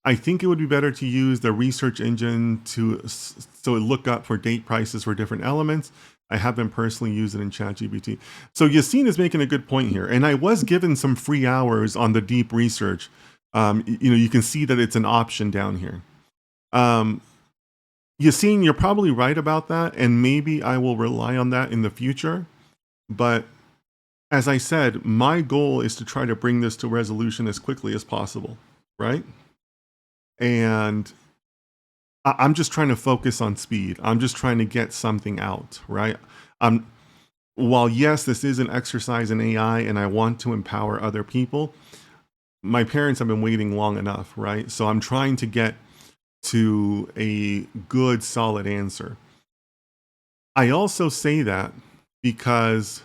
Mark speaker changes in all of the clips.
Speaker 1: I think it would be better to use the research engine to look up for date prices for different elements. I haven't personally used it in ChatGPT. So Yassine is making a good point here, and I was given some free hours on the deep research. You can see that it's an option down here. Um, Yassine, you're probably right about that, and maybe I will rely on that in the future. But as I said, my goal is to try to bring this to resolution as quickly as possible, right? And I'm just trying to focus on speed. I'm just trying to get something out, right? I'm While yes, this is an exercise in AI and I want to empower other people, my parents have been waiting long enough, right? So I'm trying to get to a good, solid answer. I also say that because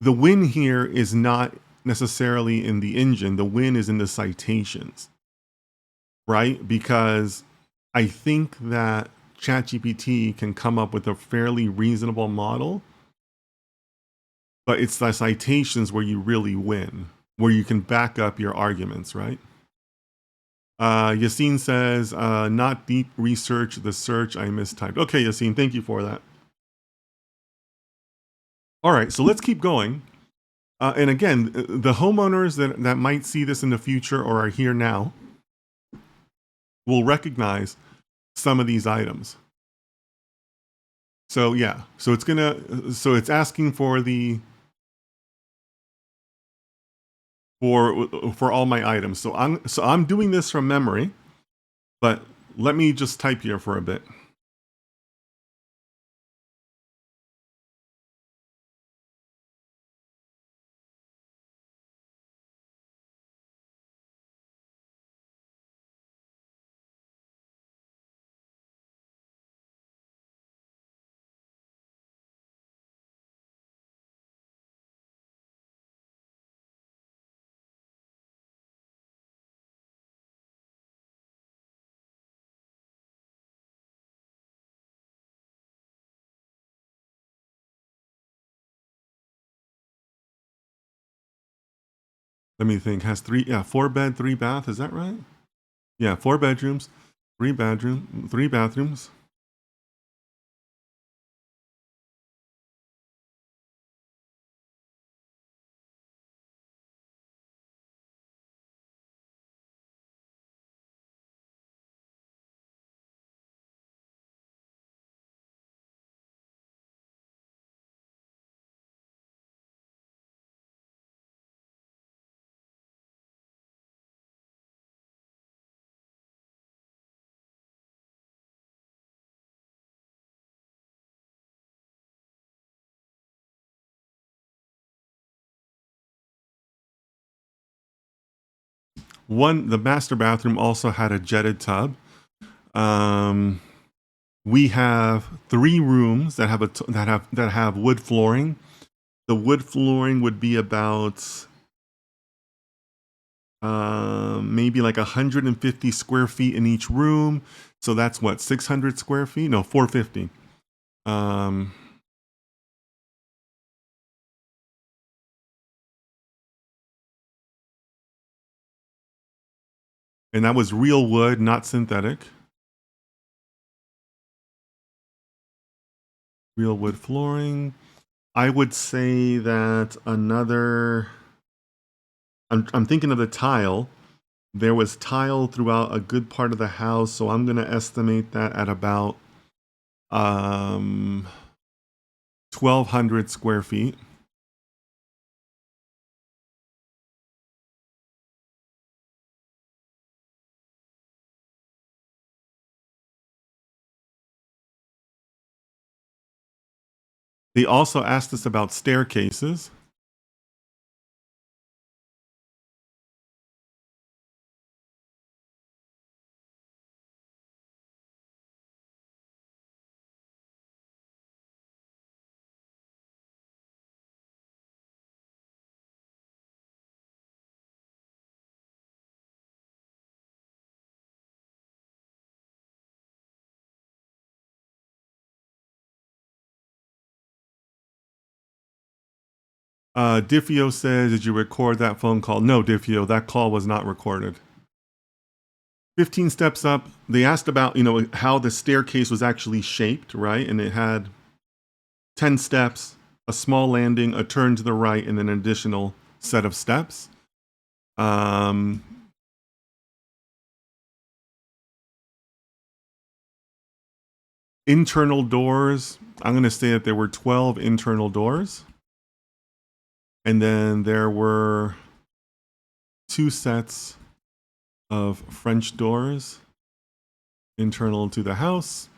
Speaker 1: the win here is not necessarily in the engine, the win is in the citations, right? Because I think that ChatGPT can come up with a fairly reasonable model, but it's the citations where you really win, where you can back up your arguments, right? Yassine says, not deep research, the search I mistyped. Okay, Yassine, thank you for that. All right, so let's keep going. And again, the homeowners that might see this in the future or are here now will recognize some of these items. So yeah, so it's asking for for all my items. So I'm doing this from memory, but let me just type here for a bit. Let me think. Has three, yeah, 4 bed, 3 bath. Is that right? Yeah, 4 bedrooms, 3 bathrooms. The master bathroom also had a jetted tub. Um, we have 3 rooms that have wood flooring. The wood flooring would be about maybe like 150 square feet in each room. So that's what, 600 square feet? No, 450. Um, and that was real wood, not synthetic. Real wood flooring. I would say that another. I'm thinking of the tile. There was tile throughout a good part of the house, so I'm gonna estimate that at about um 1,200 square feet. They also asked us about staircases. Diffio says, "Did you record that phone call?" No, Diffio, that call was not recorded. 15 steps up. They asked about, how the staircase was actually shaped, right? And it had 10 steps, a small landing, a turn to the right, and then an additional set of steps. Internal doors, I'm going to say that there were 12 internal doors. And then there were 2 sets of French doors internal to the house.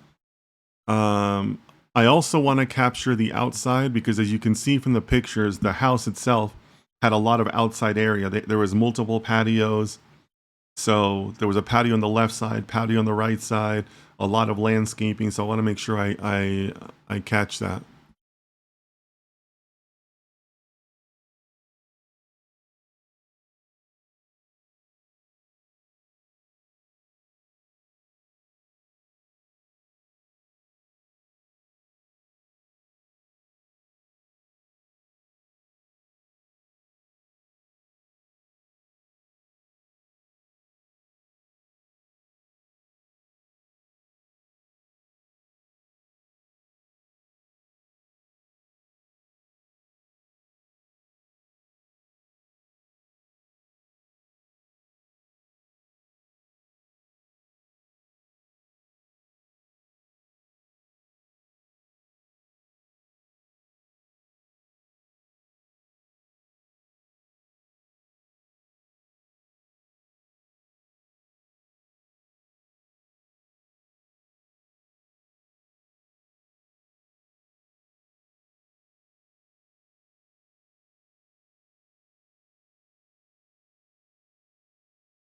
Speaker 1: I also want to capture the outside because, as you can see from the pictures, the house itself had a lot of outside area. There was multiple patios. So there was a patio on the left side, patio on the right side, a lot of landscaping. So I want to make sure I catch that.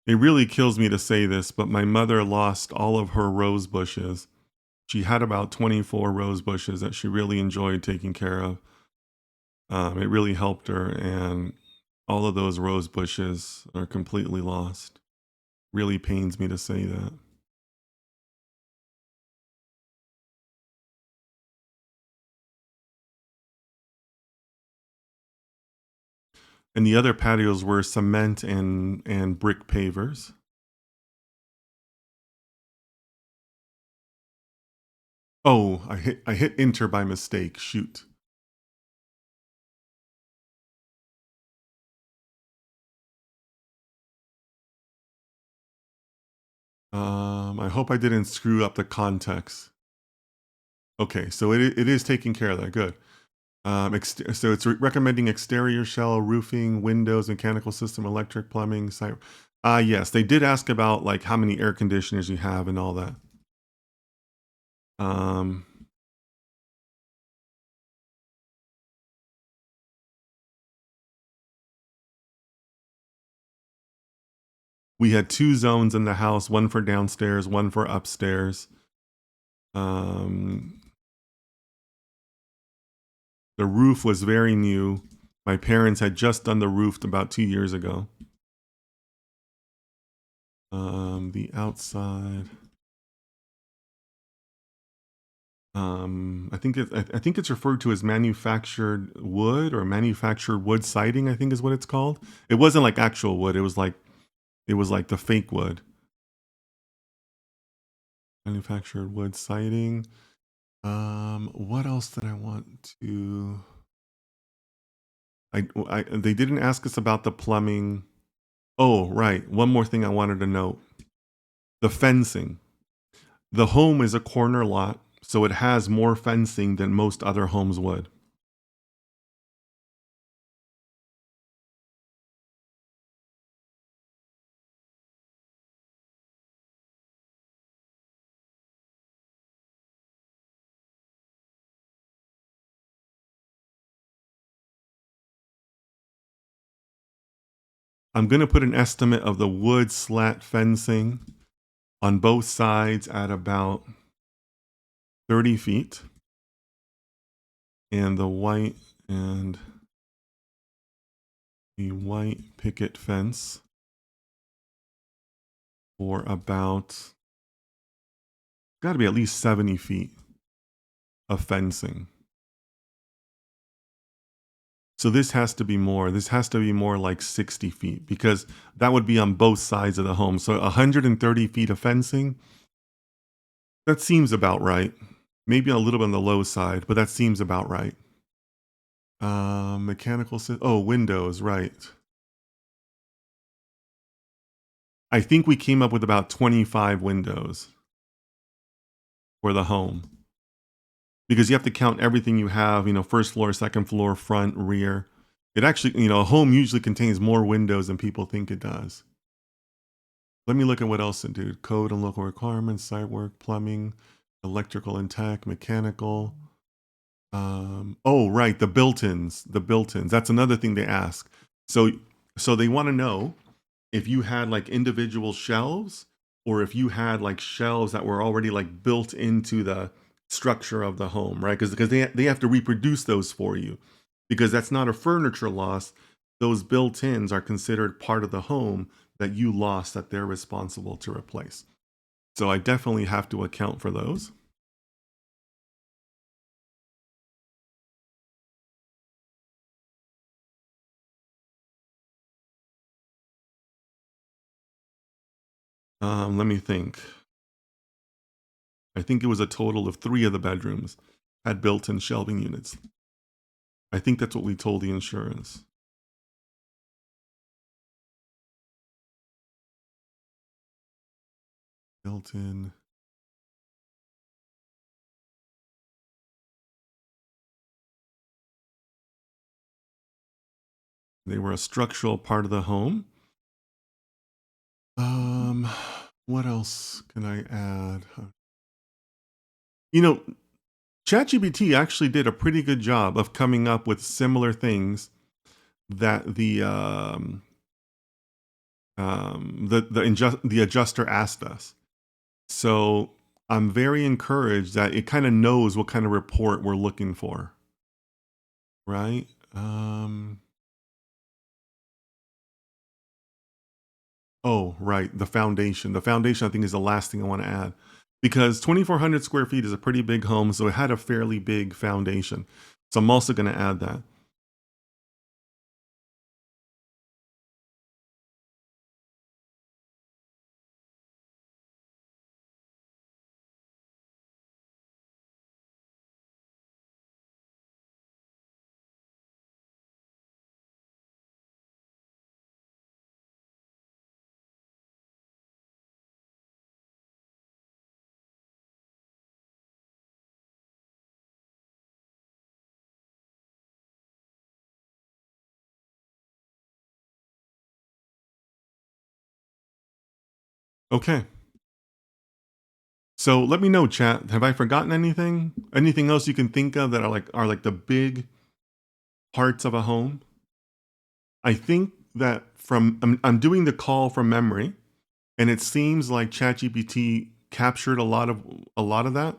Speaker 1: It really kills me to say this, but my mother lost all of her rose bushes. She had about 24 rose bushes that she really enjoyed taking care of. It really helped her, and all of those rose bushes are completely lost. Really pains me to say that. And the other patios were cement and brick pavers. Oh, I hit enter by mistake. Shoot. I hope I didn't screw up the context. Okay, so it is taking care of that. Good. So it's recommending exterior shell, roofing, windows, mechanical system, electric, plumbing, site. Yes, they did ask about like how many air conditioners you have and all that. Um, we had 2 zones in the house, one for downstairs, one for upstairs. Um, the roof was very new. My parents had just done the roof about 2 years ago. The outside. I think it's referred to as manufactured wood or manufactured wood siding. I think is what it's called. It wasn't like actual wood. It was like the fake wood. Manufactured wood siding. What else did I want to? They didn't ask us about the plumbing. Oh, right. One more thing I wanted to note: the fencing. The home is a corner lot, so it has more fencing than most other homes would. I'm going to put an estimate of the wood slat fencing on both sides at about 30 feet, and and the white picket fence for about, got to be at least 70 feet of fencing. So this has to be more. This has to be more like 60 feet because that would be on both sides of the home. So 130 feet of fencing, that seems about right. Maybe a little bit on the low side, but that seems about right. Windows, right. I think we came up with about 25 windows for the home because you have to count everything you have, first floor, second floor, front, rear. It actually, a home usually contains more windows than people think it does. Let me look at what else it do. Code and local requirements, site work, plumbing, electrical and tech, mechanical. Right, the built-ins. That's another thing they ask. So they want to know if you had like individual shelves or if you had like shelves that were already like built into the structure of the home, right? Because they have to reproduce those for you because that's not a furniture loss. Those built-ins are considered part of the home that you lost that they're responsible to replace. So I definitely have to account for those. Let me think. I think it was a total of 3 of the bedrooms had built-in shelving units. I think that's what we told the insurance. Built-in. They were a structural part of the home. Um, what else can I add? You know, ChatGPT actually did a pretty good job of coming up with similar things that the adjuster asked us. So I'm very encouraged that it kind of knows what kind of report we're looking for, right? Oh, right. The foundation. The foundation, I think, is the last thing I want to add because 2,400 square feet is a pretty big home. So it had a fairly big foundation. So I'm also going to add that. Okay. So let me know, chat. Have I forgotten anything? Anything else you can think of that are like the big parts of a home? I think that I'm doing the call from memory, and it seems like ChatGPT captured a lot of that.